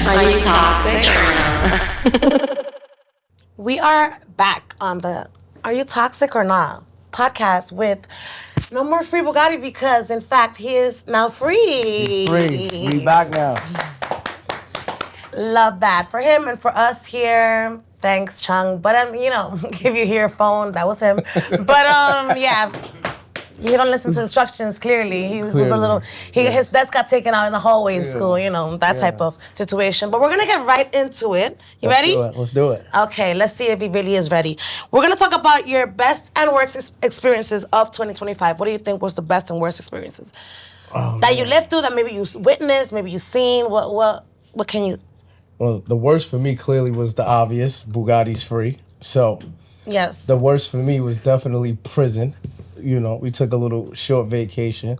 Are you toxic? We are back on the Are You Toxic or Not podcast with no more free Bugatti because, in fact, he is now free. He's free. We back now. Love that. For him and for us here, thanks, Chung. But, give you your phone. That was him. But, yeah. You don't listen to instructions, clearly. He was a little, his desk got taken out in the hallway in school, that type of situation. But we're going to get right into it. You ready? Let's do it. Okay, let's see if he really is ready. We're going to talk about your best and worst experiences of 2025. What do you think was the best and worst experiences? That you lived through, that maybe you witnessed, maybe you seen? What can you... Well, the worst for me clearly was the obvious, Bugatti's free. So, yes. The worst for me was definitely prison. We took a little short vacation.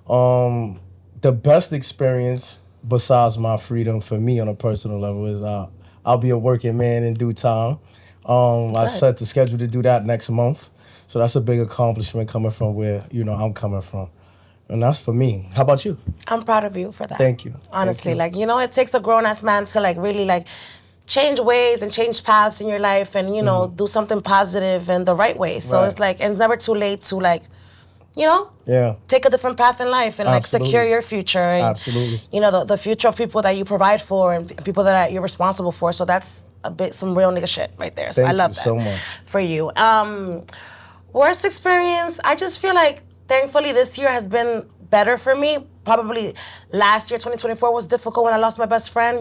The best experience, besides my freedom for me on a personal level, is I'll be a working man in due time. I set the schedule to do that next month. So that's a big accomplishment coming from where, I'm coming from. And that's for me. How about you? I'm proud of you for that. Thank you. Honestly, Thank you. it takes a grown-ass man to, really, change ways and change paths in your life and, do something positive and the right way. So it's and it's never too late to, take a different path in life and, secure your future. And, Absolutely. The future of people that you provide for and people that you're responsible for. So that's some real nigga shit right there. So I love that. Thank you so much. For you. Worst experience, I just feel like, thankfully, this year has been better for me. Probably last year, 2024, was difficult when I lost my best friend,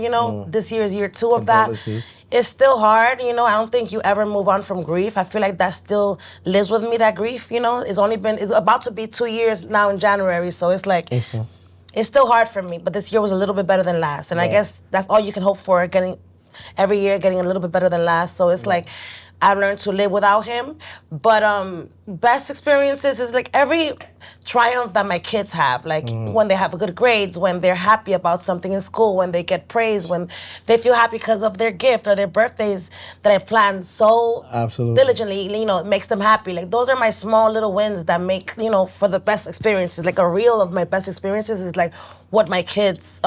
This year is year 2 of that. It's still hard, I don't think you ever move on from grief. I feel like that still lives with me, that grief, It's about to be 2 years now in January, so it's it's still hard for me, but this year was a little bit better than last. And I guess that's all you can hope for, every year getting a little bit better than last. So it's I've learned to live without him. But best experiences is every triumph that my kids have, when they have good grades, when they're happy about something in school, when they get praise, when they feel happy because of their gift or their birthdays that I planned so diligently, it makes them happy. Those are my small little wins that make, for the best experiences. A reel of my best experiences is what my kids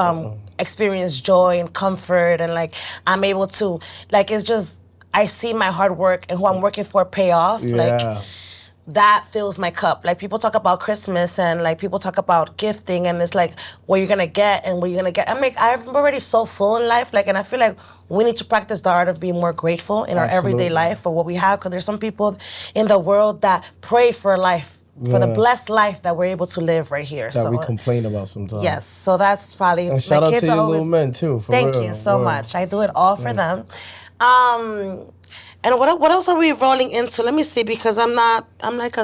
experience joy and comfort and I'm able to, it's just, I see my hard work and who I'm working for pay off. Yeah. That fills my cup. People talk about Christmas and people talk about gifting and it's what you're gonna get and what you're gonna get. I'm already so full in life, and I feel like we need to practice the art of being more grateful in our everyday life for what we have, because there's some people in the world that pray for life, for the blessed life that we're able to live right here. That we complain about sometimes. Yes, so that's probably and shout out to your little men too. Thank you so much. I do it all for them. And what else are we rolling into? Let me see, because I'm a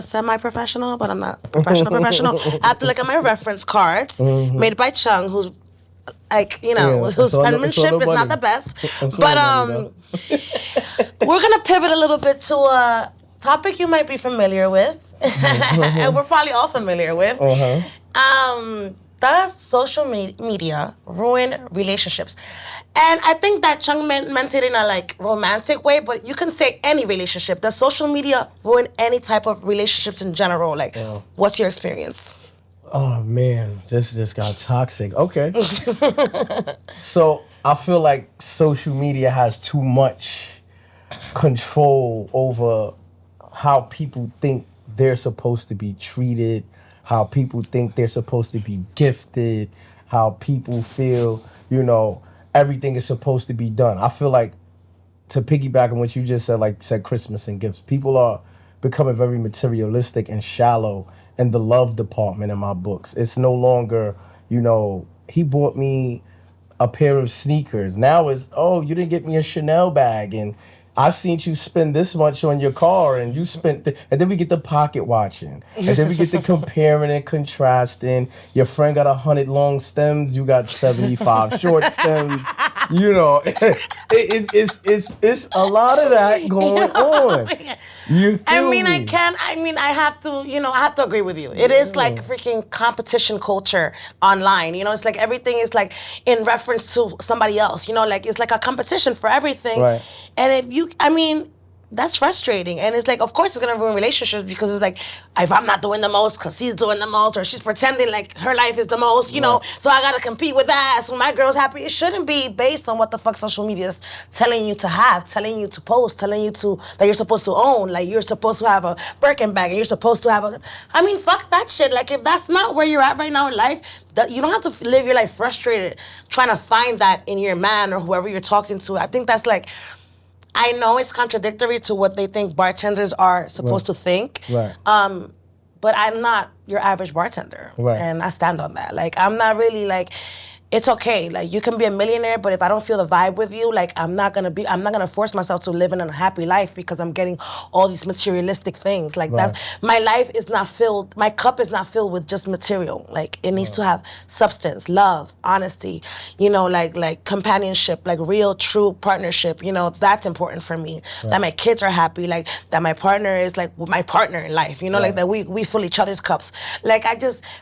semi-professional, but I'm not professional. I have to look at my reference cards made by Chung, who's whose penmanship is not the best. But we're gonna pivot a little bit to a topic you might be familiar with, and we're probably all familiar with. Does social media ruin relationships? And I think that Chung meant it in a romantic way, but you can say any relationship. Does social media ruin any type of relationships in general? What's your experience? Oh man, this just got toxic. Okay. So I feel like social media has too much control over how people think they're supposed to be treated, how people think they're supposed to be gifted, how people feel, everything is supposed to be done. I feel like, to piggyback on what you just said, Christmas and gifts, people are becoming very materialistic and shallow in the love department in my books. It's no longer, he bought me a pair of sneakers. Now it's, you didn't get me a Chanel bag, and I seen you spend this much on your car, and you spent, and then we get the pocket watching, and then we get the comparing and contrasting. Your friend got 100 long stems, you got 75 short stems. It's a lot of that going on. You feel me? I have to agree with you. It is freaking competition culture online. It's everything is in reference to somebody else. It's a competition for everything. Right. And if you, that's frustrating. And it's like, of course, it's gonna ruin relationships because it's like, if I'm not doing the most, because she's doing the most, or she's pretending like her life is the most, you know, so I gotta compete with that. So my girl's happy. It shouldn't be based on what the fuck social media is telling you to have, telling you to post, telling you to that you're supposed to own. Like you're supposed to have a Birkin bag, and you're supposed to have a. I mean, fuck that shit. Like if that's not where you're at right now in life, you don't have to live your life frustrated trying to find that in your man or whoever you're talking to. I think that's like. I know it's contradictory to what they think bartenders are supposed to think. Right. But I'm not your average bartender. Right. And I stand on that. Like, I'm not really like, it's okay. Like, you can be a millionaire, but if I don't feel the vibe with you, like, I'm not gonna force myself to live in a happy life because I'm getting all these materialistic things. Like, that's, my life is not filled, my cup is not filled with just material. Like, it needs to have substance, love, honesty, you know, like companionship, like real, true partnership. You know, that's important for me. That my kids are happy, like, that my partner is, like, my partner in life, you know, like, that we fill each other's cups. Like,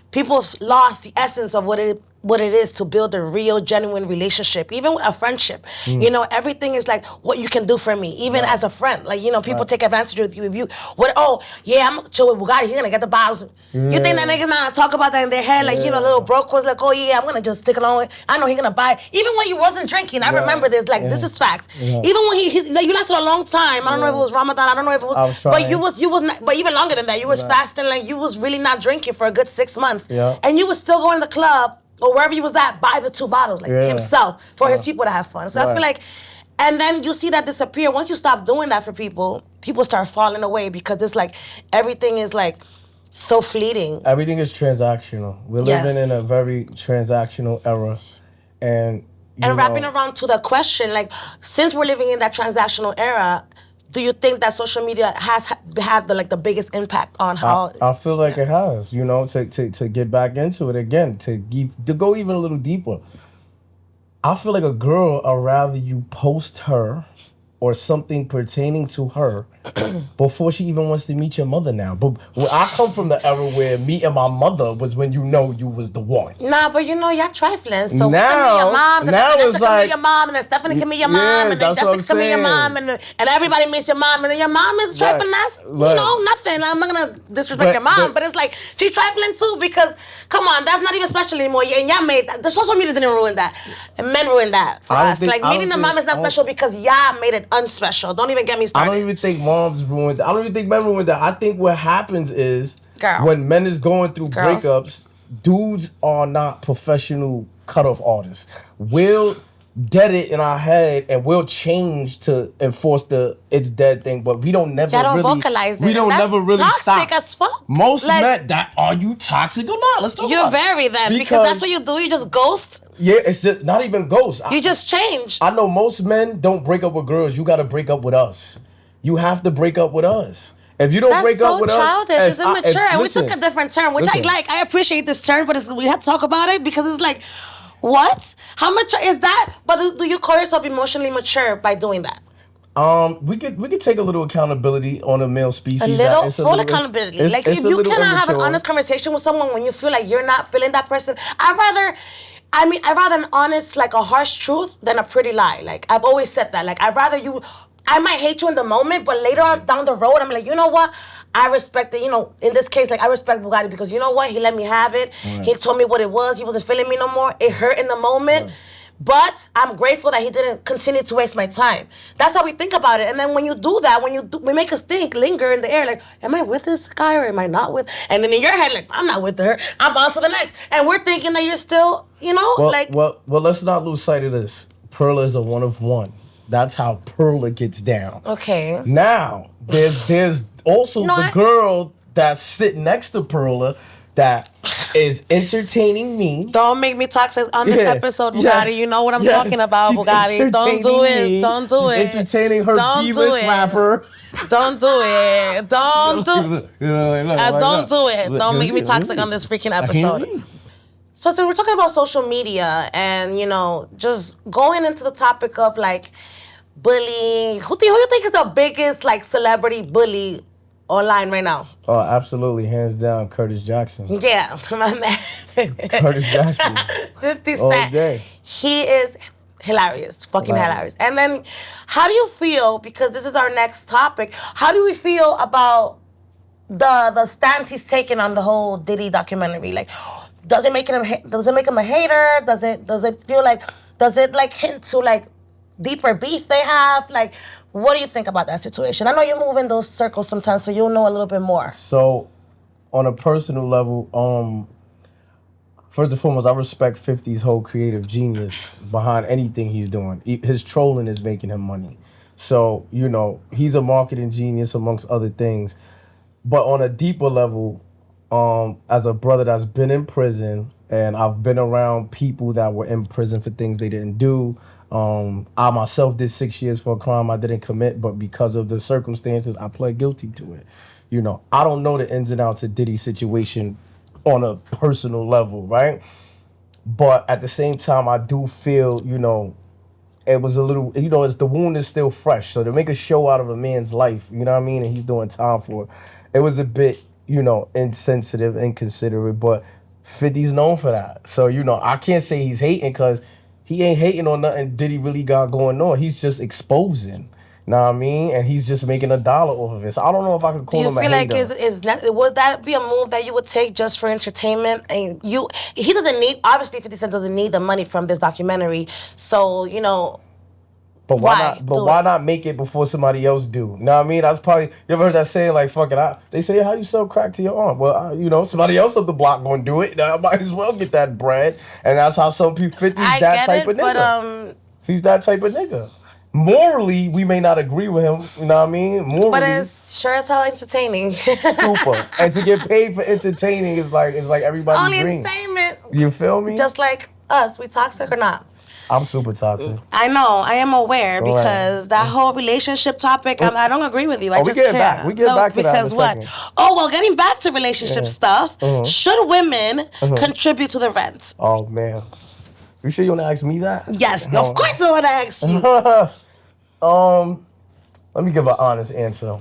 people have lost the essence of what it is to build a real, genuine relationship, even with a friendship. You know, everything is like what you can do for me, even as a friend. Like, you know, people take advantage of you. If you, I'm chill with Bugatti, he's gonna get the bottles. You think that nigga's not talk about that in their head? Like, you know, little broke was like, oh yeah, I'm gonna just stick along. I know he's gonna buy. Even when you wasn't drinking, I remember this, like, this is facts. Even when he like, you lasted a long time. I don't know if it was Ramadan, I don't know if it was, but you was not, but even longer than that, you was fasting, like, you was really not drinking for a good 6 months. And you was still going to the club, or wherever he was at, buy the 2 bottles, like himself, for his people to have fun. So I feel like, and then you see that disappear. Once you stop doing that for people start falling away because it's like, everything is like so fleeting. Everything is transactional. We're living in a very transactional era. And wrapping around to the question, like, since we're living in that transactional era, do you think that social media has had the biggest impact on how? I feel like it has, you know, to get back into it again, to go even a little deeper. I feel like a girl, I'd rather you post her or something pertaining to her before she even wants to meet your mother now. But I come from the era where meeting my mother was when you know you was the one. Nah, but you know, y'all trifling. So now, we can meet your mom, and then Vanessa can meet your mom, and then Stephanie can meet your mom, and then Jessica can meet your mom, and everybody meets your mom, and then your mom is trifling us. You know, nothing. I'm not gonna disrespect your mom, but it's like, she's trifling too because, come on, that's not even special anymore. And y'all made that. The social media didn't ruin that. And men ruined that for us. Like, meeting the mom is not special because y'all made it unspecial. Don't even get me started. I don't even think moms ruined that. I don't even think men ruined that. I think what happens is when men is going through breakups, dudes are not professional cutoff artists. We'll dead it in our head and we'll change to enforce the it's dead thing, but we don't vocalize it. We don't never really toxic stop. As fuck. Most men, are you toxic or not? Let's talk about it. You're very then because that's what you do. You just ghost. Yeah, it's just not even ghost. You just change. I know most men don't break up with girls. You got to break up with us. You have to break up with us. If you don't break up with us, that's so childish. It's immature. And we took a different term, which I like. I appreciate this term, but we have to talk about it because it's like, what? How mature is that? But do you call yourself emotionally mature by doing that? We could take a little accountability on a male species. Full accountability. Like, if you cannot have an honest conversation with someone when you feel like you're not feeling that person, I'd rather an honest, like, a harsh truth than a pretty lie. Like, I've always said that. Like, I might hate you in the moment, but later on down the road, I'm like, you know what? I respect it. You know, in this case, like, I respect Bugatti because, you know what? He let me have it. Right. He told me what it was. He wasn't feeling me no more. It hurt in the moment. Right. But I'm grateful that he didn't continue to waste my time. That's how we think about it. And then when you do that, we make us linger in the air, like, am I with this guy or am I not with? And then in your head, like, I'm not with her. I'm on to the next. And we're thinking that you're still, you know, Well, let's not lose sight of this. Perla is a one of one. That's how Perla gets down. Okay. Now, there's also the girl that's sitting next to Perla that is entertaining me. Don't make me toxic on this episode, Bugatti. Yes. You know what I'm talking about, Bugatti. Don't do it. Don't do it. She's entertaining her Beavis rapper. Don't do it. Don't do it. Don't do it. Don't make me toxic on this freaking episode. So we're talking about social media and, you know, just going into the topic of, like, bullying. Who do you think is the biggest, like, celebrity bully online right now? Oh, absolutely. Hands down, Curtis Jackson. Yeah, my man. Curtis Jackson. 50 Cent. All day. He is hilarious, fucking hilarious. And then, how do you feel? Because this is our next topic. How do we feel about the stance he's taken on the whole Diddy documentary? Like, does it make him a hater? Does it feel like hint to like deeper beef they have? Like, what do you think about that situation? I know you move in those circles sometimes, so you'll know a little bit more. So, on a personal level, first and foremost, I respect 50's whole creative genius behind anything he's doing. His trolling is making him money. So, you know, he's a marketing genius amongst other things. But on a deeper level, as a brother that's been in prison, and I've been around people that were in prison for things they didn't do. I myself did 6 years for a crime I didn't commit, but because of the circumstances, I pled guilty to it. You know, I don't know the ins and outs of Diddy's situation on a personal level, right? But at the same time, I do feel, you know, it was a little, you know, the wound is still fresh. So to make a show out of a man's life, you know what I mean, and he's doing time for it, it was a bit, you know, insensitive, inconsiderate, but 50's known for that. So, you know, I can't say he's hating because he ain't hating on nothing Diddy really got going on. He's just exposing. Know what I mean? And he's just making $1 off of it. So I don't know if I could call him a hater. Do you feel like would that be a move that you would take just for entertainment? And he doesn't need, obviously 50 Cent doesn't need the money from this documentary. So, you know, But why not make it before somebody else do? Know what I mean? That's probably, you ever heard that saying like, fuck it, they say, how you sell crack to your arm? Well, you know, somebody else up the block gonna do it. I might as well get that bread. And that's how some people, 50's that type of nigga. He's that type of nigga. Morally, we may not agree with him, you know what I mean? Morally, but it's sure as hell entertaining. Super. And to get paid for entertaining is like everybody's dream. Only entertainment. You feel me? Just like us, we toxic or not? I'm super toxic. I know, I am aware because that whole relationship topic, I don't agree with you. I just can't. We get back to that in a second. Because what? Oh, well, getting back to relationship stuff, should women contribute to the rent? Oh, man. You sure you want to ask me that? Yes, of course I want to ask you. Let me give an honest answer.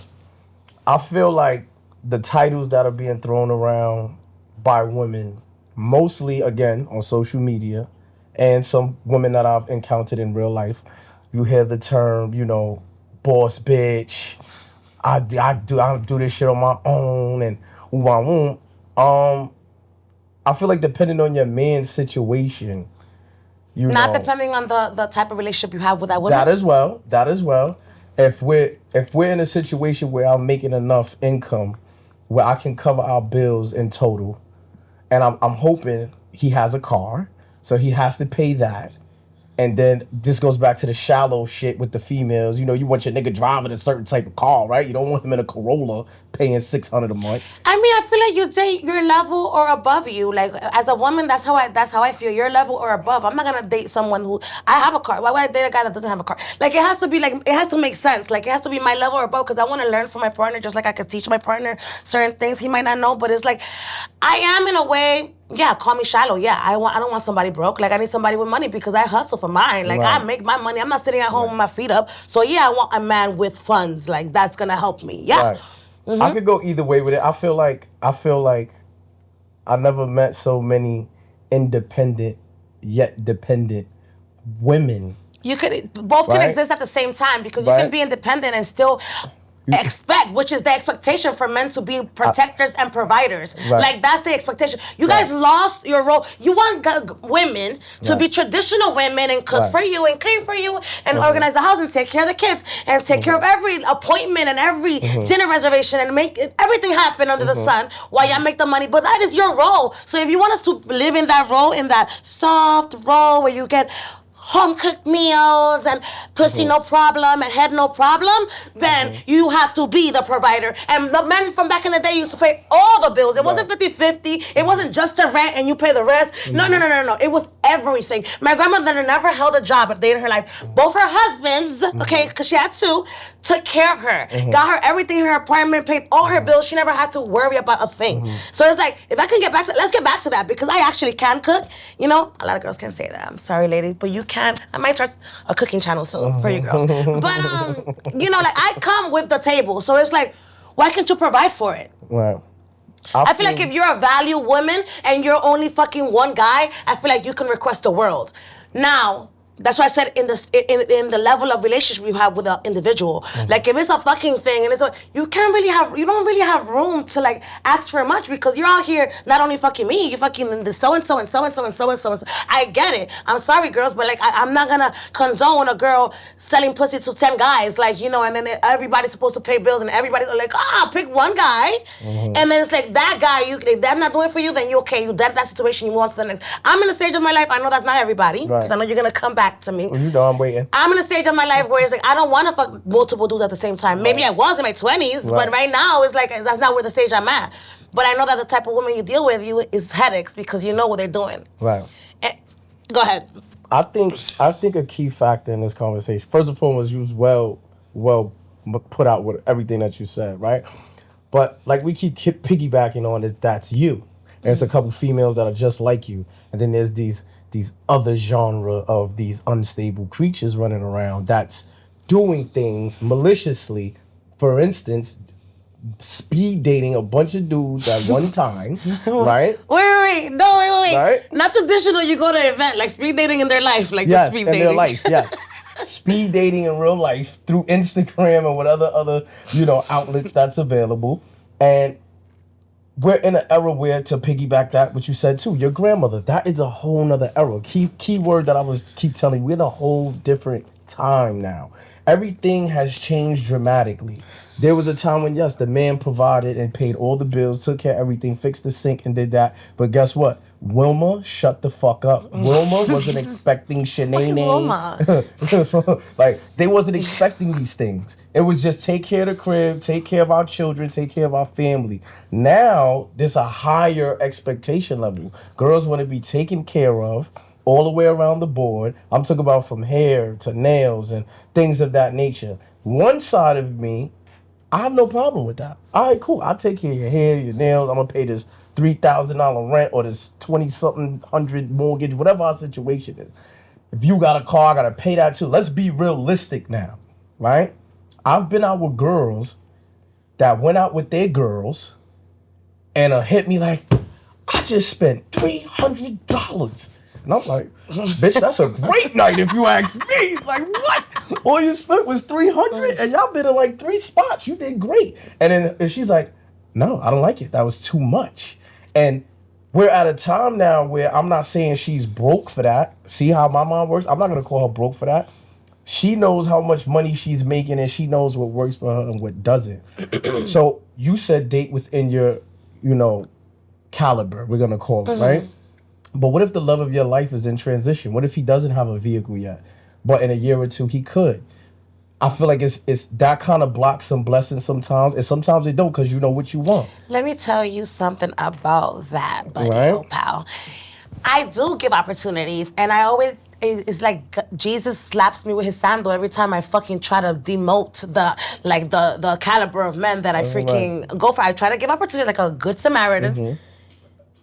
I feel like the titles that are being thrown around by women, mostly, again, on social media, and some women that I've encountered in real life, you hear the term, you know, boss bitch, I do this shit on my own, and I feel like depending on your man's situation, Not depending on the type of relationship you have with that woman? That as well. If we're in a situation where I'm making enough income where I can cover our bills in total, and I'm hoping he has a car, so he has to pay that. And then this goes back to the shallow shit with the females. You know, you want your nigga driving a certain type of car, right? You don't want him in a Corolla paying $600 a month. I mean, I feel like you date your level or above you. Like, as a woman, that's how I feel. Your level or above. I'm not gonna date someone who I have a car. Why would I date a guy that doesn't have a car? Like, it has to be it has to make sense. Like, it has to be my level or above because I want to learn from my partner, just like I could teach my partner certain things he might not know. But it's like, I am in a way. Yeah, call me shallow. Yeah, I don't want somebody broke. Like, I need somebody with money because I hustle for mine. Like, I make my money. I'm not sitting at home with my feet up. So, yeah, I want a man with funds. Like, that's going to help me. Yeah. Right. I could go either way with it. I feel like I never met so many independent yet dependent women. Both can exist at the same time because you can be independent and still expect, which is the expectation for men to be protectors and providers. Like, that's the expectation. You guys lost your role. You want women to be traditional women and cook for you and clean for you and organize the house and take care of the kids and take care of every appointment and every dinner reservation and make everything happen under the sun while y'all make the money. But that is your role. So if you want us to live in that role, in that soft role where you get home-cooked meals and pussy no problem and head no problem, then you have to be the provider. And the men from back in the day used to pay all the bills. It wasn't 50-50. It wasn't just the rent and you pay the rest. No. It was everything. My grandmother never held a job a day in her life. Both her husbands, because she had two, took care of her, got her everything in her apartment, paid all her bills. She never had to worry about a thing. So it's like, if I can get back to, let's get back to that because I actually can cook. You know, a lot of girls can't say that. I'm sorry, ladies, but you can. I might start a cooking channel soon for you girls. But, you know, like, I come with the table. So it's like, why can't you provide for it? Right. I feel like if you're a value woman and you're only fucking one guy, I feel like you can request the world. Now, That's why I said in the level of relationship you have with an individual. Like if it's a fucking thing and you don't really have room to like ask for much because you're out here not only fucking me, you're fucking the so and so and so and so and so and so. I get it. I'm sorry, girls, but like I'm not gonna condone a girl selling pussy to 10 guys, like, you know, and then everybody's supposed to pay bills and everybody's like, pick one guy, and then it's like that guy. If they're not doing it for you, then you okay. You that situation, you move on to the next. I'm in a stage of my life. I know that's not everybody because I know you're gonna come back to me. You know I'm waiting. I'm in a stage of my life where it's like I don't want to fuck multiple dudes at the same time. Maybe I was in my 20s, but right now it's like that's not where the stage I'm at. But I know that the type of woman you deal with is headaches because you know what they're doing. Right. Go ahead. I think a key factor in this conversation, first and foremost, you was well put out with everything that you said, right? But like we keep piggybacking on is that's you. And there's a couple females that are just like you, and then there's these other genre of these unstable creatures running around that's doing things maliciously. For instance, speed dating a bunch of dudes at one time, right? Wait. Right? Not traditional. You go to an event like speed dating in their life, like yes, just speed in dating. their life, yes. Speed dating in real life through Instagram and whatever other outlets that's available, and we're in an era where, to piggyback that, what you said too, your grandmother, that is a whole nother era. Key word that I was keep telling you, we're in a whole different time now. Everything has changed dramatically. There was a time when, yes, the man provided and paid all the bills, took care of everything, fixed the sink and did that. But guess what? Wilma, shut the fuck up. Wilma wasn't expecting Shanae. Like, they wasn't expecting these things. It was just take care of the crib, take care of our children, take care of our family. Now, there's a higher expectation level. Girls want to be taken care of all the way around the board. I'm talking about from hair to nails and things of that nature. One side of me, I have no problem with that. All right, cool. I'll take care of your hair, your nails. I'm going to pay this $3,000 rent or this 20-something hundred mortgage, whatever our situation is. If you got a car, I got to pay that too. Let's be realistic now, right? I've been out with girls that went out with their girls and hit me like, I just spent $300. And I'm like, bitch, that's a great night if you ask me. Like, what? All you spent was $300 and y'all been in like 3 spots. You did great. And then she's like, no, I don't like it. That was too much. And we're at a time now where I'm not saying she's broke for that. See how my mom works? I'm not going to call her broke for that. She knows how much money she's making and she knows what works for her and what doesn't. So you said date within your, caliber, we're going to call it, right? But what if the love of your life is in transition? What if he doesn't have a vehicle yet, but in a year or two he could? I feel like it's that kind of blocks some blessings sometimes, and sometimes they don't because you know what you want. Let me tell you something about that, buddy, right? pal. I do give opportunities, and I always, it's like Jesus slaps me with his sandal every time I fucking try to demote the caliber of men that I freaking go for. I try to give opportunity like a good Samaritan.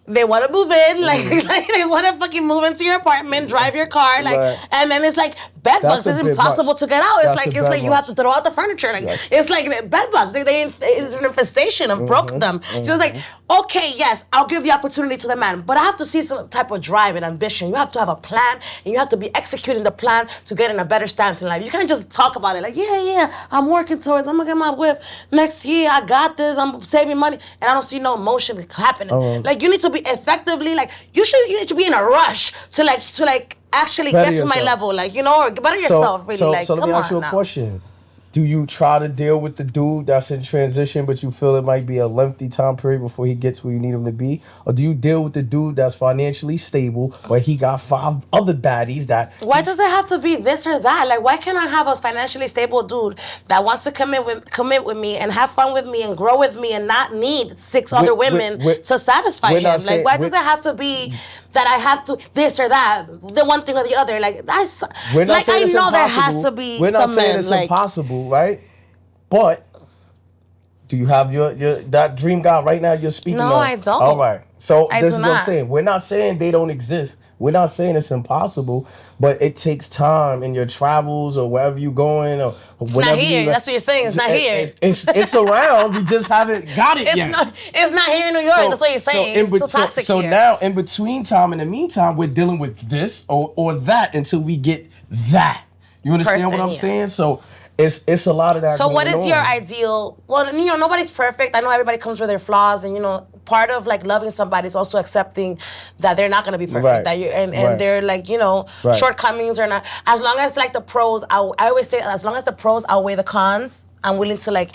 They want to move in, like they want to fucking move into your apartment, drive your car, and then it's like bed bugs. It's impossible to get out. It's like you have to throw out the furniture. Like it's like bed bugs. It's an infestation of broke them. So it's like, okay, yes, I'll give the opportunity to the man, but I have to see some type of drive and ambition. You have to have a plan, and you have to be executing the plan to get in a better stance in life. You can't just talk about it like, yeah, I'm working towards. I'm gonna get my whip next year. I got this. I'm saving money, and I don't see no motion happening. Like you need to be effectively like you need to be in a rush to actually Better get to my yourself. level, like, or better yourself, really. So let me ask you a question. Do you try to deal with the dude that's in transition, but you feel it might be a lengthy time period before he gets where you need him to be? Or do you deal with the dude that's financially stable, but he got 5 other baddies that... Why does it have to be this or that? Like, why can't I have a financially stable dude that wants to commit with me and have fun with me and grow with me and not need 6 other women to satisfy him? Like, why does it have to be that I have to this or that, the one thing or the other? Like, that's... Like, I know there has to be some men, We're not saying it's impossible, right? But do you have your that dream guy right now you're speaking of? No, I don't. All right. So I this do is what I'm not. saying. We're not saying they don't exist, We're not saying it's impossible, but it takes time in your travels or wherever you're going or it's whenever not here. That's what you're saying. It's not here. It's around. We just haven't got it yet. It's not here in New York. That's what you're saying. It's too toxic so here. now, in between time, in the meantime, we're dealing with this or that until we get that. You understand what I'm saying? So it's a lot of that. So what is on. your ideal? Well, nobody's perfect. I know everybody comes with their flaws, and part of like loving somebody is also accepting that they're not going to be perfect. Right. That you and they're like shortcomings or not. As long as like the pros, I always say, as long as the pros outweigh the cons, I'm willing to like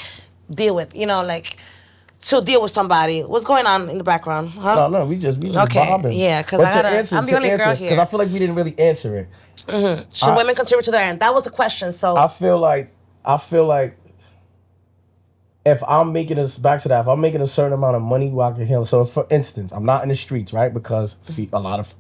deal with to deal with somebody. What's going on in the background? Huh? No, we just okay. bobbing. Yeah, because I'm the only girl here. Because I feel like we didn't really answer it. Mm-hmm. Should women contribute to their end? That was the question. So I feel like if I'm making if I'm making a certain amount of money where I can handle. So for instance, I'm not in the streets, right? Because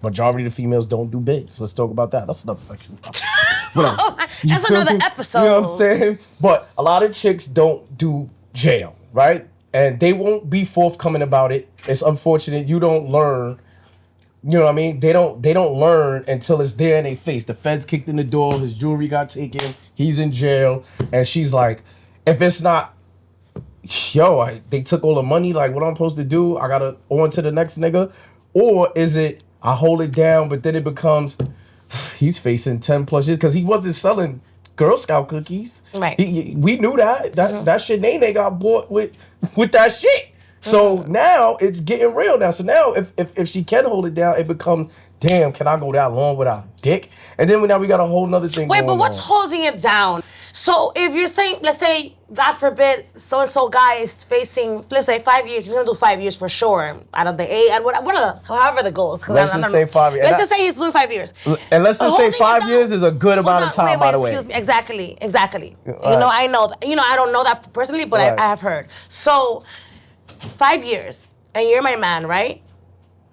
majority of the females don't do bigs. Let's talk about that. That's another section. That's another episode. You know what I'm saying? But a lot of chicks don't do jail, right? And they won't be forthcoming about it. It's unfortunate. You don't learn. You know what I mean? They don't learn until it's there in their face. The feds kicked in the door. His jewelry got taken. He's in jail. And she's like, if it's not, they took all the money. Like, what I'm supposed to do? I gotta on to the next nigga. Or is it I hold it down, but then it becomes he's facing 10 plus years because he wasn't selling Girl Scout cookies. Right. We knew that that shit Nene got bought with that shit. So now it's getting real now. So now if she can hold it down, it becomes, damn, can I go that long without dick? And then now we got a whole nother thing Wait, going but what's on. holding it down? So if you're saying, let's say, God forbid, so-and-so guy is facing, let's say 5 years, he's going to do 5 years for sure, out of the 8, and however the goals. Let's just say 5 years. Let's just say he's doing 5 years. And let's just say 5 years is a good amount of time, by the way. Excuse me. Exactly. I know that. I don't know that personally, but I have heard. So 5 years, and you're my man, right?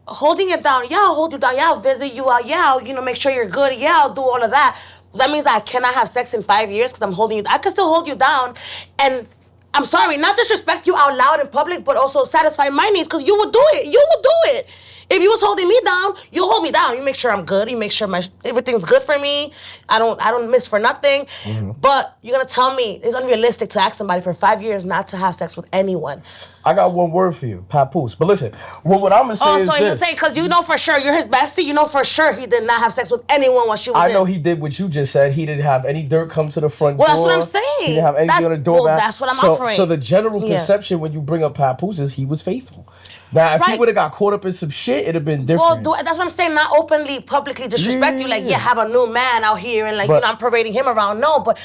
Holding it down, yeah, I'll hold you down, yeah, I'll visit you, yeah, I'll, make sure you're good, yeah, I'll do all of that. That means I cannot have sex in 5 years because I'm holding you. I can still hold you down, and I'm sorry, not disrespect you out loud in public, but also satisfy my needs because you would do it. You would do it. If you was holding me down, you hold me down. You make sure I'm good. You make sure everything's good for me. I don't miss for nothing. Mm-hmm. But you're gonna tell me it's unrealistic to ask somebody for 5 years not to have sex with anyone. I got one word for you, papoose. But listen, what I'm gonna say is so you're saying because you know for sure you're his bestie. You know for sure he did not have sex with anyone while she was I know he did what you just said. He didn't have any dirt come to the front door. Well, that's what I'm saying. He didn't have anything on the door. Well, that's what I'm offering. So the general conception when you bring up papoose is he was faithful. Now, if he would have got caught up in some shit, it'd have been different. Well, that's what I'm saying. Not openly, publicly disrespect you. Like, have a new man out here and I'm parading him around. No, but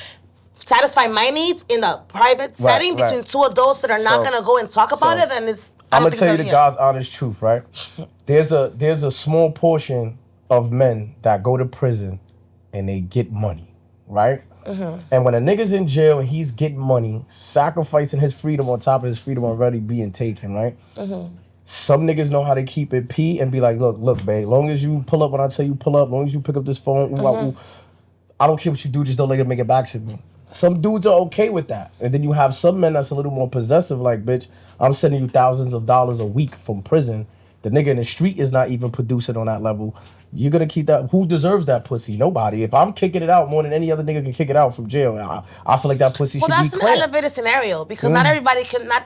satisfy my needs in a private setting between two adults that are not gonna go and talk about it. Then it's. I'm gonna tell you the God's honest truth, right? There's a small portion of men that go to prison and they get money, right? Mm-hmm. And when a nigga's in jail and he's getting money, sacrificing his freedom on top of his freedom already being taken, right? Mm-hmm. Some niggas know how to keep it P and be like, look, babe, long as you pull up when I tell you pull up, long as you pick up this phone, I don't care what you do, just don't let it make it back to me. Some dudes are okay with that. And then you have some men that's a little more possessive, like, bitch, I'm sending you thousands of dollars a week from prison. The nigga in the street is not even producing on that level. You're gonna keep that. Who deserves that pussy? Nobody. If I'm kicking it out more than any other nigga can kick it out from jail, I feel like that pussy should be clear. Well, that's an elevated scenario because not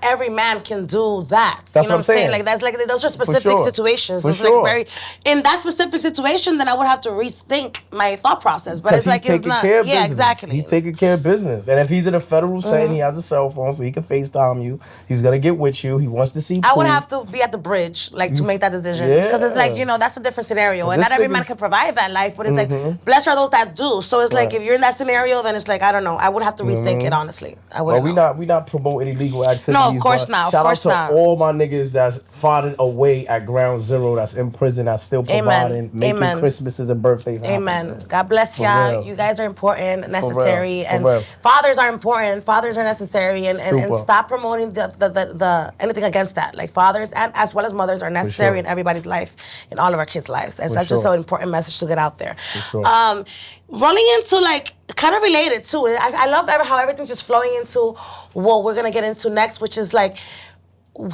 every man can do that. That's what I'm saying. Like those are specific situations. It's like in that specific situation, then I would have to rethink my thought process. But it's like it's not. Yeah, exactly. He's taking care of business, and if he's in a federal setting, he has a cell phone, so he can FaceTime you. He's gonna get with you. He wants to see. I would have to be at the bridge, to make that decision, because it's like that's a different scenario, and not every man can provide that life. But it's like, blessed are those that do. So it's like if you're in that scenario, then it's like I don't know. I would have to rethink it honestly. I wouldn't. Well, we not promoting illegal activities. No, of course not. Shout out to all my niggas that's finding a way at ground zero, that's in prison, that's still providing, making Christmases and birthdays happen. Amen. God bless y'all. You guys are important, necessary, and fathers are important. Fathers are necessary, and stop promoting the anything against that. Like fathers and as well as mothers are necessary in everybody's life, in all of our kids' lives. That's just so important message to get out there. Rolling into kind of related too. I love how everything's just flowing into what we're gonna get into next, which is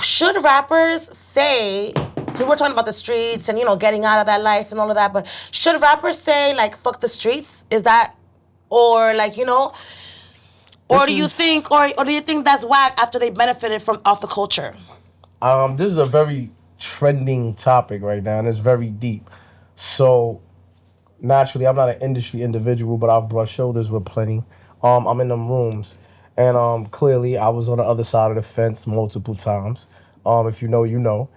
should rappers say we're talking about the streets and, getting out of that life and all of that, but should rappers say, like, fuck the streets? Is that, or, like, or do you think that's whack after they benefited off the culture? This is a very trending topic right now, and it's very deep. So, naturally, I'm not an industry individual, but I've brushed shoulders with plenty. I'm in them rooms, and clearly, I was on the other side of the fence multiple times. If you know, you know.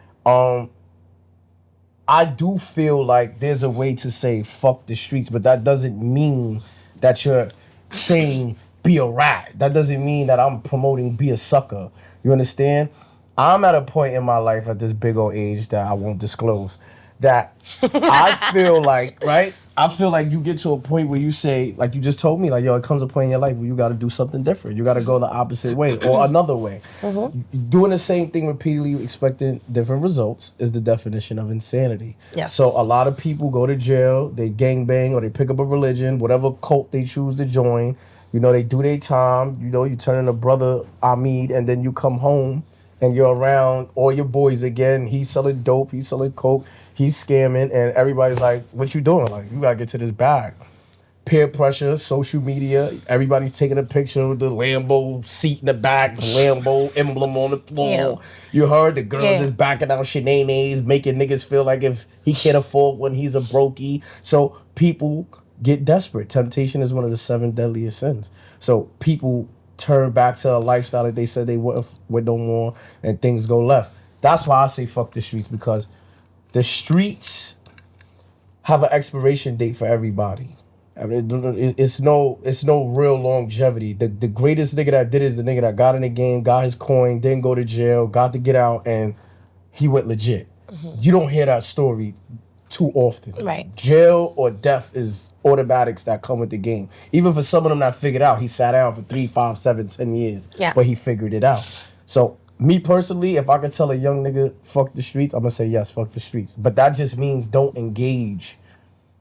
I do feel like there's a way to say fuck the streets, but that doesn't mean that you're saying be a rat. That doesn't mean that I'm promoting be a sucker. You understand? I'm at a point in my life at this big old age that I won't disclose that I feel like, right? I feel like you get to a point where you say, like you just told me, like, yo, it comes a point in your life where you got to do something different. You got to go the opposite way or another way. Doing the same thing repeatedly, expecting different results is the definition of insanity. Yes. So a lot of people go to jail, they gangbang, or they pick up a religion, whatever cult they choose to join. They do their time. You turn into Brother Ahmed, and then you come home and you're around all your boys again. He's selling dope, he's selling coke, he's scamming, and everybody's like, what you doing? Like, you gotta get to this bag. Peer pressure, social media, everybody's taking a picture with the Lambo seat in the back, the Lambo emblem on the floor. Yeah. You heard the girl just backing out shenanigans, making niggas feel like if he can't afford one, he's a brokey. So people get desperate. Temptation is one of the 7 deadliest sins. So people turn back to a lifestyle that they said they wouldn't with no more, and things go left. That's why I say fuck the streets, because the streets have an expiration date for everybody. I mean, it's no real longevity. The greatest nigga that did is the nigga that got in the game, got his coin, didn't go to jail, got to get out, and he went legit. You don't hear that story too often. Right. Jail or death is automatics that come with the game. Even for some of them that figured out, he sat down for 3, 5, 7, 10 years, but he figured it out. So me personally, if I could tell a young nigga fuck the streets, I'm gonna say yes, fuck the streets. But that just means don't engage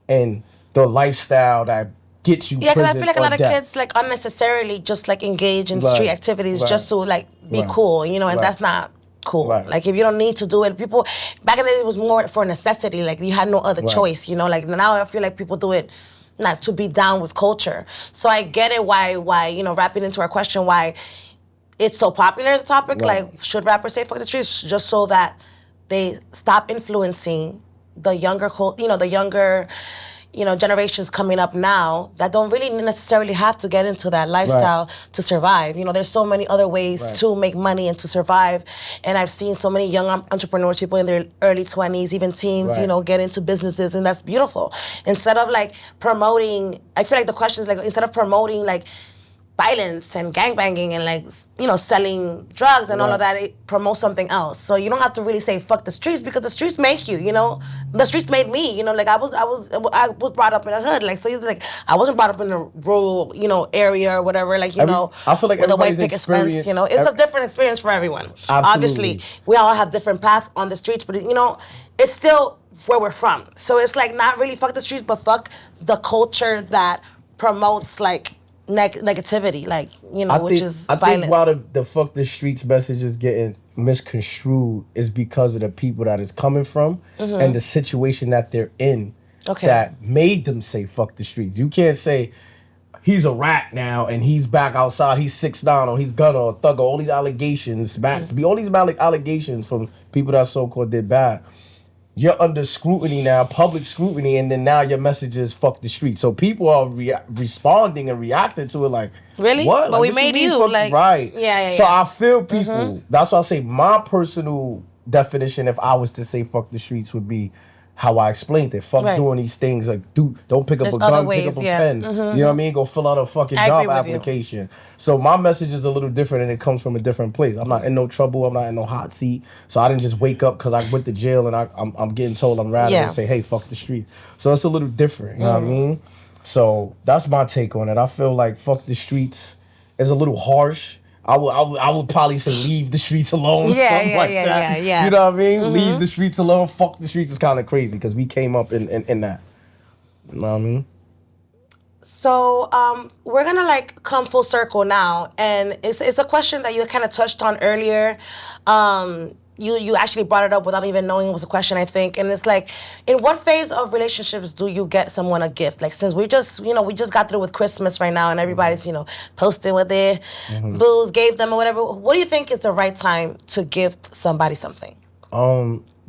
in the lifestyle that gets you prison. Yeah, because I feel like a lot of death. kids like unnecessarily just like engage in street activities just to like be cool, and that's not cool. Like if you don't need to do it, people back in the day it was more for necessity. Like you had no other choice. Like now I feel like people do it not to be down with culture. So I get it why wrapping into our question why it's so popular the topic. Like should rappers say fuck the streets just so that they stop influencing the younger the younger generations coming up now that don't really necessarily have to get into that lifestyle to survive. There's so many other ways to make money and to survive. And I've seen so many young entrepreneurs, people in their early 20s, even teens, get into businesses, and that's beautiful. Instead of like promoting, I feel like the question is like, instead of promoting like violence and gangbanging and like, selling drugs and all of that, it promotes something else. So you don't have to really say fuck the streets because the streets make you, the streets made me, like I was brought up in a hood. Like, so it's like, I wasn't brought up in a rural, area or whatever, like, I feel like with a white everybody's picket fence, it's a different experience for everyone. Absolutely. Obviously, we all have different paths on the streets, but it's still where we're from. So it's like not really fuck the streets, but fuck the culture that promotes like negativity, like, which is violence. I think why the fuck the streets message is getting misconstrued is because of the people that it's coming from and the situation that they're in that made them say fuck the streets. You can't say he's a rat now and he's back outside, he's 6'9", or he's gunner or thugger, all these allegations, all these allegations from people that so-called did bad. You're under scrutiny now, public scrutiny, and then now your message is fuck the street. So people are responding and reacting to it like, really? What? But like, we made you like, right? Yeah. So I feel people. That's why I say my personal definition, if I was to say fuck the streets, would be how I explained it. Fuck doing these things. Like, don't pick up a gun, pick up a pen. You know what I mean? Go fill out a fucking job application. So my message is a little different, and it comes from a different place. I'm not in no trouble. I'm not in no hot seat. So I didn't just wake up because I went to jail and I'm getting told I'm rather than say, hey, fuck the street. So it's a little different. You know what I mean? So that's my take on it. I feel like fuck the streets is a little harsh. I would probably say leave the streets alone. Yeah. You know what I mean? Leave the streets alone. Fuck the streets is kind of crazy because we came up in that. You know what I mean? So we're gonna like come full circle now, and it's a question that you kind of touched on earlier. you actually brought it up without even knowing it was a question, I think. And it's like, in what phase of relationships do you get someone a gift? Like, since we just got through with Christmas right now and everybody's, posting what their booze gave them or whatever. What do you think is the right time to gift somebody something?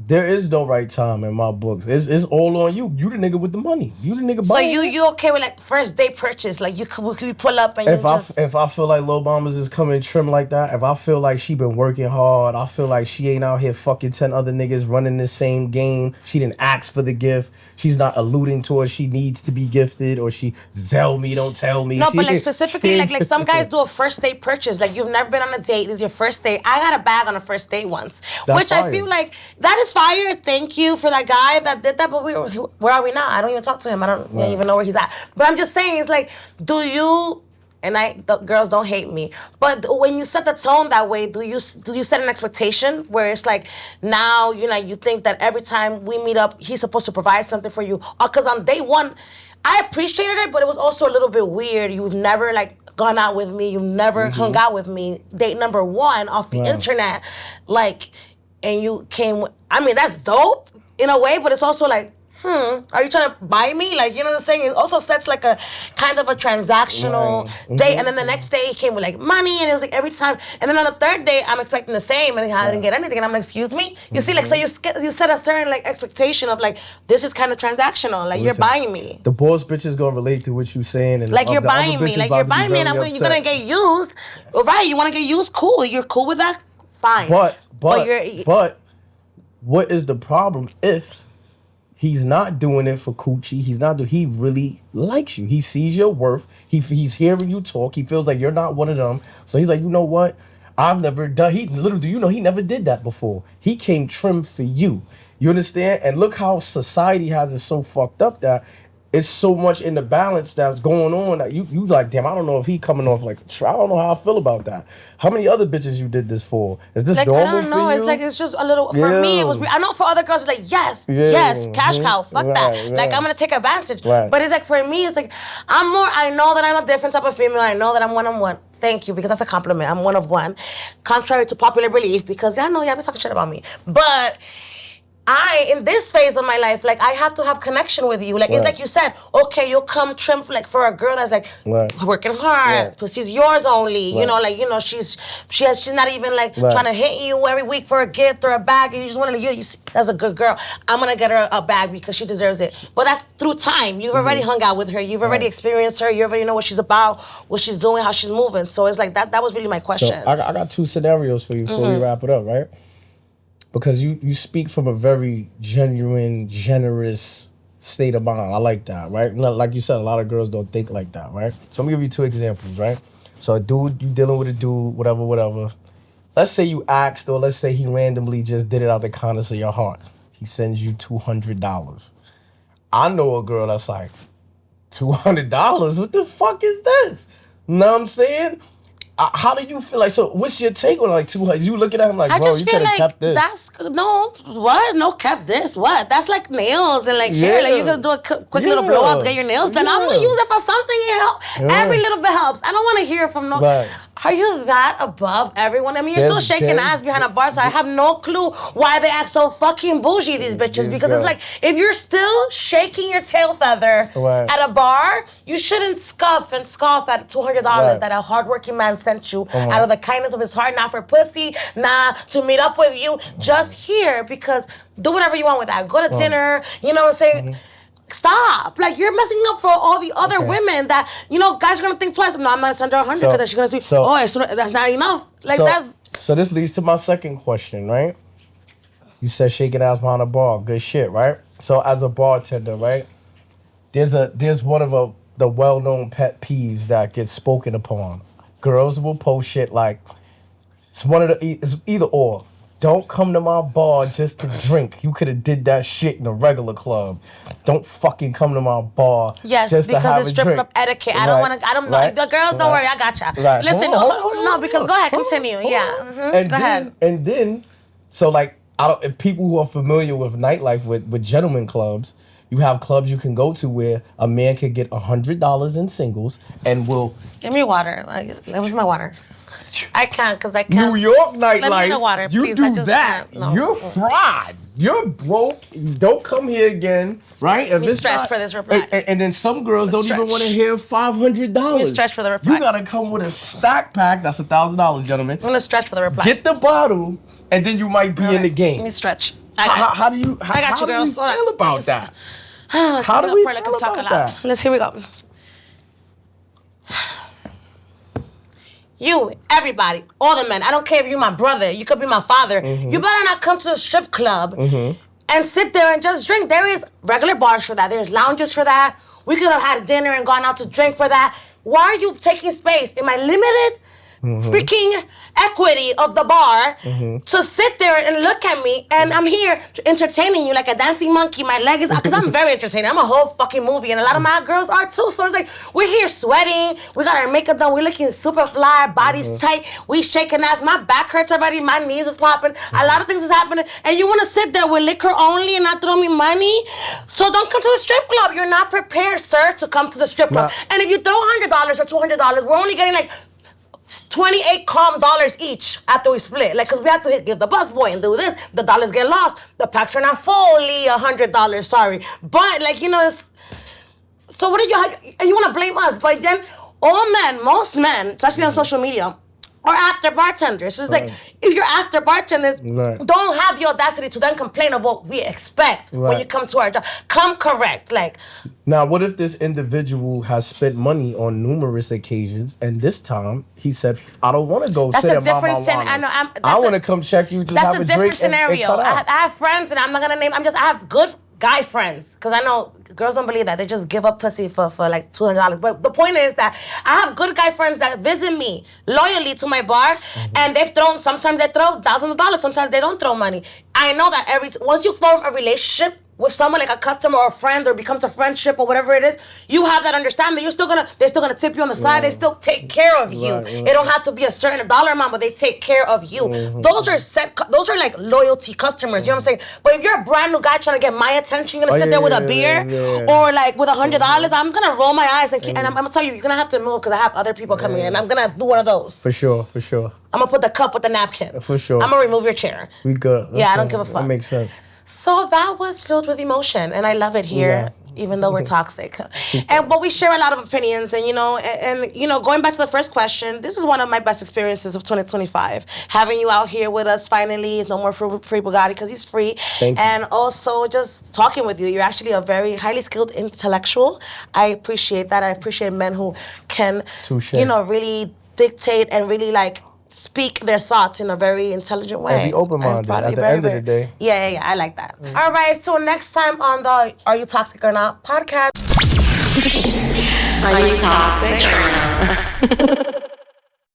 There is no right time in my books. It's all on you. You the nigga with the money. You the nigga buying. So you okay with like first day purchase? Like you could pull up and if I feel like Lil Mama's is coming trim like that, if I feel like she been working hard, I feel like she ain't out here fucking 10 other niggas running the same game. She didn't ask for the gift. She's not alluding towards she needs to be gifted or she Zell me, don't tell me. No, but like specifically, like some guys do a first date purchase. Like you've never been on a date. This is your first date. I got a bag on a first date once, which fire. I feel like that is fire. Thank you for that guy that did that. But where are we now? I don't even talk to him. I don't even know where he's at. But I'm just saying, it's like, do you? And the girls don't hate me, but when you set the tone that way, do you set an expectation where it's like now you think that every time we meet up, he's supposed to provide something for you? Because on day one, I appreciated it, but it was also a little bit weird. You've never like gone out with me. You've never hung out with me. Date number one off the internet, like, and you came. I mean, that's dope in a way, but it's also like, are you trying to buy me? Like, you know what I'm saying? It also sets like a kind of a transactional date. And then the next day he came with like money and it was like every time. And then on the third day, I'm expecting the same and I didn't get anything. And I'm like, excuse me? You see, like, so you set a certain like expectation of like, this is kind of transactional. Like, you're buying me. The boss bitch is going to relate to what you're saying. And like, you're buying me. Like, you're buying me and you're going to get used. Right, you want to get used? Cool. You're cool with that? Fine. But what is the problem if he's not doing it for coochie? He really likes you. He sees your worth. He's hearing you talk. He feels like you're not one of them. So he's like, you know what? I've never done. He never did that before. He came trim for you. You understand? And look how society has it so fucked up that it's so much in the balance that's going on that you like, damn, I don't know if he coming off like, I don't know how I feel about that. How many other bitches you did this for? Is this like, normal for you? I don't know. It's like, it's just a little, for me, it was, I know for other girls, it's like, yes, cash cow, fuck that. Right. Like, I'm going to take advantage. Right. But it's like, for me, it's like, I know that I'm a different type of female. I know that I'm one-on-one. Thank you, because that's a compliment. I'm one of one. Contrary to popular belief, because I know y'all be talking shit about me. But in this phase of my life, like, I have to have connection with you. Like, it's like you said, okay, you'll come trim like for a girl that's like working hard, pussy's yours only. She's not even like trying to hit you every week for a gift or a bag. You just want to, you see, that's a good girl. I'm gonna get her a bag because she deserves it. But that's through time. You've already hung out with her. You've already experienced her. You already know what she's about, what she's doing, how she's moving. So it's like that was really my question. So I got two scenarios for you before we wrap it up, right? Because you speak from a very genuine, generous state of mind. I like that, right? Like you said, a lot of girls don't think like that, right? So I'm gonna give you two examples, right? So a dude, you dealing with a dude, whatever. Let's say you asked, or let's say he randomly just did it out the kindness of your heart. He sends you $200. I know a girl that's like, $200? What the fuck is this? Know what I'm saying? How do you feel like? So, what's your take on like 200? You looking at him like, bro, you could have kept this. No, kept this. What? That's like nails and like hair. Like you could do a quick little blow up, get your nails done. I'm gonna use it for something. It helps. Every little bit helps. I don't want to hear from no. Right. Are you that above everyone? I mean, you're still shaking ass behind a bar, so I have no clue why they act so fucking bougie, these bitches. Because it's like, if you're still shaking your tail feather at a bar, you shouldn't scoff and scoff at $200 that a hardworking man sent you out of the kindness of his heart, not for pussy, not to meet up with you, just here because do whatever you want with that. Go to dinner, you know what I'm saying? Stop. Like, you're messing up for all the other women that, guys are going to think twice. No, I'm going to send her 100 because she's going to say, that's not enough. Like, So this leads to my second question, right? You said shaking ass behind a bar. Good shit, right? So as a bartender, right? There's one of the well-known pet peeves that gets spoken upon. Girls will post shit like, it's either or. Don't come to my bar just to drink. You could have did that shit in a regular club. Don't fucking come to my bar just to have a drink. Yes, because it's strip club etiquette. I don't know. The girls, don't worry, I gotcha. Right. Listen, because go ahead, continue. Go ahead. And then, so like, if people who are familiar with nightlife, with gentlemen clubs, you have clubs you can go to where a man could get $100 in singles and will... Give me water. That was my water. I can't because I can't. New York Let me nightlife, get water, you please. I do just that. can't. No. You're fried. You're broke. Don't come here again, right? If Let me it's stretch not- for this reply. And then some girls don't even Stretch. want to hear $500. Let me stretch for the reply. You gotta come with a stack pack. That's $1,000, gentlemen. I'm gonna stretch for the reply. Get the bottle, and then you might be in the game. Let me stretch. How do you? I got you, do girl. we feel about that? How How do we feel about that? Let's here we go. You, everybody, all the men. I don't care if you're my brother. You could be my father. You better not come to the strip club and sit there and just drink. There is regular bars for that. There's lounges for that. We could have had dinner and gone out to drink for that. Why are you taking space in my limited freaking equity of the bar to sit there and look at me, and I'm here entertaining you like a dancing monkey. My leg is out because I'm very entertaining. I'm a whole fucking movie, and a lot of my girls are too. So it's like we're here sweating, we got our makeup done, we're looking super fly, bodies tight, we shaking ass. My back hurts already, my knees is popping. A lot of things is happening, and you want to sit there with liquor only and not throw me money? So don't come to the strip club. You're not prepared, sir, to come to the strip club. And if you throw $100 or $200, we're only getting like 28 calm dollars each after we split. Like, because we have to give the busboy and do this. The dollars get lost. The packs are not fully $100, sorry. But, like, you know, it's... So what are you... And you want to blame us. But then all men, most men, especially on social media, are after bartenders. So it's like, if you're after bartenders, don't have the audacity to then complain of what we expect when you come to our job. Come correct. Like... Now, what if this individual has spent money on numerous occasions, and this time he said, "I don't want to go." That's sit a different scenario. I want to come check you. Just that's have a a different drink scenario. And cut out. I have friends, and I'm not gonna name. I have good guy friends because I know girls don't believe that they just give up pussy for like $200. But the point is that I have good guy friends that visit me loyally to my bar, and they've thrown. Sometimes they throw thousands of dollars. Sometimes they don't throw money. I know that once you form a relationship with someone like a customer or a friend, or becomes a friendship or whatever it is, you have that understanding. They're still gonna tip you on the side. They still take care of you. It don't have to be a certain dollar amount, but they take care of you. Those are like loyalty customers. You know what I'm saying? But if you're a brand new guy trying to get my attention, you're gonna sit there with a beer or like with $100, I'm gonna roll my eyes and I'm gonna tell you, you're gonna have to move because I have other people coming in. I'm gonna do one of those. For sure. I'm gonna put the cup with the napkin. For sure. I'm gonna remove your chair. We good. I don't give a fuck. That makes sense. So that was filled with emotion, and I love it here, even though we're toxic. But we share a lot of opinions, and going back to the first question, this is one of my best experiences of 2025. Having you out here with us finally is no more free Bugatti because he's free. Thank you. And also just talking with you. You're actually a very highly skilled intellectual. I appreciate that. I appreciate men who can, really dictate and really like speak their thoughts in a very intelligent way. And be open-minded at the end of the day. Yeah, I like that. All right, so next time on the Are You Toxic or Not podcast. Are you toxic or not?